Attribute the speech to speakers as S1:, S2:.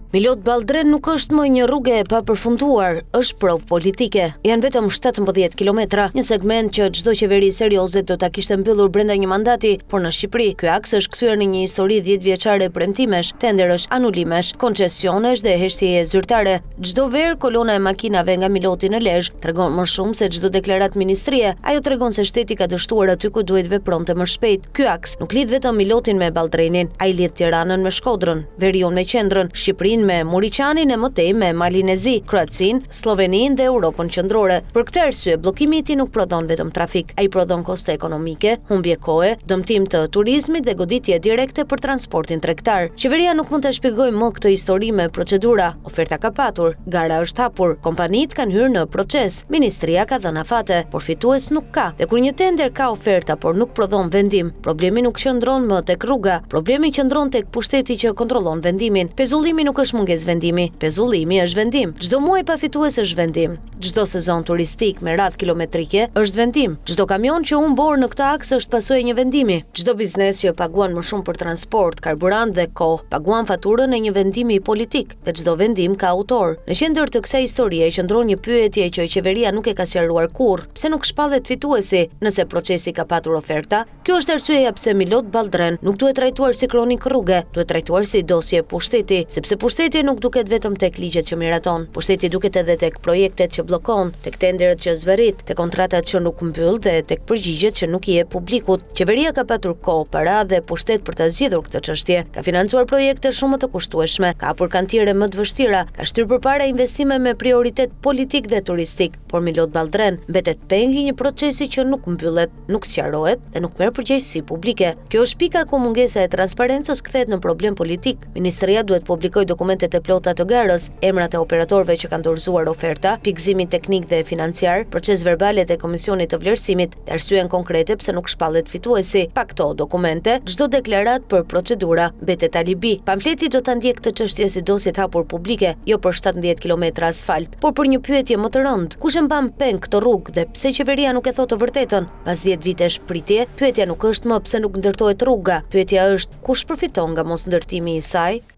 S1: Milot Balltren nuk është më një rrugë e papërfunduar, është provë politike. Janë vetëm 17 kilometra, një segment që çdo qeveri serioze do ta kishte mbyllur brenda një mandati, por në Shqipëri ky aks është kthyer në një histori 10 vjeçare premtimesh, tenderësh, anulimesh, koncesionesh dhe heshtjeje zyrtare. Çdo verë kolona e makinave nga Miloti në Lezhë tregon më shumë se çdo deklaratë ministrie. Ajo tregon se shteti ka dështuar aty ku duhet vepronte më shpejt. Ky aks nuk lidh vetëm Milotin me Balltrenin, ai lidh Tiranën me Shkodrën, Veriun me qendrën, Shqipërinë me Moriçanin e mëtej me Malin e Zi, Kroacinë, Sloveninë dhe Europën qendrore. Për këtë arsye, bllokimi i tij nuk prodhon vetëm trafik, ai prodhon koste ekonomike, humbje kohe, dëmtim të turizmit dhe goditje direkte për transportin tregtar. Qeveria nuk mund ta shpjegojë më këtë histori me procedura. Oferta ka patur, gara është hapur, kompanitë kanë hyrë në proces, ministria ka dhënë afate, por fitues nuk ka. Dhe kur një tender ka oferta por nuk prodhon vendim, problemi nuk qëndron më tek rruga, problemi qëndron tek pushteti që kontrollon vendimin. Pezullimi nuk është mungesë vendimi, pezullimi është vendim. Çdo muaj pa fitues është vendim. Çdo sezon turistik me radhë kilometrike është vendim. Çdo kamion që humbor në këtë aks është pasojë e një vendimi. Çdo biznes që paguan më shumë për transport, karburant dhe kohë, paguan faturën e një vendimi politik. Dhe çdo vendim ka autor. Në qendër të kësaj historie qëndron një pyetje që qeveria nuk e ka sqaruar kurrë. Pse nuk shpallet fituesi nëse procesi ka patur oferta? Kjo është arsyeja pse Milot Balltren nuk duhet trajtuar si kronik rruge, duhet trajtuar si dosje pushteti, sepse pushteti nuk duket vetëm tek ligjet që miraton, pushteti duket edhe tek projektet që bllokon, tek tenderet që zverit, tek kontratat që nuk mbyll dhe tek përgjigjet që nuk i jep publikut. Qeveria ka patur kohë, para dhe pushtet për ta zgjidhur këtë çështje. Ka financuar projekte shumë të kushtueshme, ka hapur kantiere më të vështira, ka shtyr përpara investime me prioritet politik dhe turistik, por Milot Balltren mbetet peng i një procesi që nuk mbyllet, nuk sqarohet dhe nuk merr përgjegjësi publike. Kjo është pika ku mungesa e transparencës kthehet në problem politik. Ministria duhet publikojë dokumentet e plota të garës, emrat e operatorëve që kanë dorëzuar oferta, pikëzimin teknik dhe financiar, proces verbalet e komisionit të vlerësimit, dhe arsyen konkrete pse nuk shpallet fituesi. Pa këto dokumente, çdo deklarat për procedura mbetet alibi. Pamfleti do ta ndjek këtë çështje si dosje të hapur publike, jo për 17 kilometra asfalt, por për një pyetje më të rëndë. Kush e mban peng këtë rrugë dhe pse qeveria nuk e thotë të vërtetën? Pas 10 vitesh pritje, pyetja nuk është më pse nuk ndërtohet rruga. Pyetja është kush përfiton nga mos ndërtimi i saj?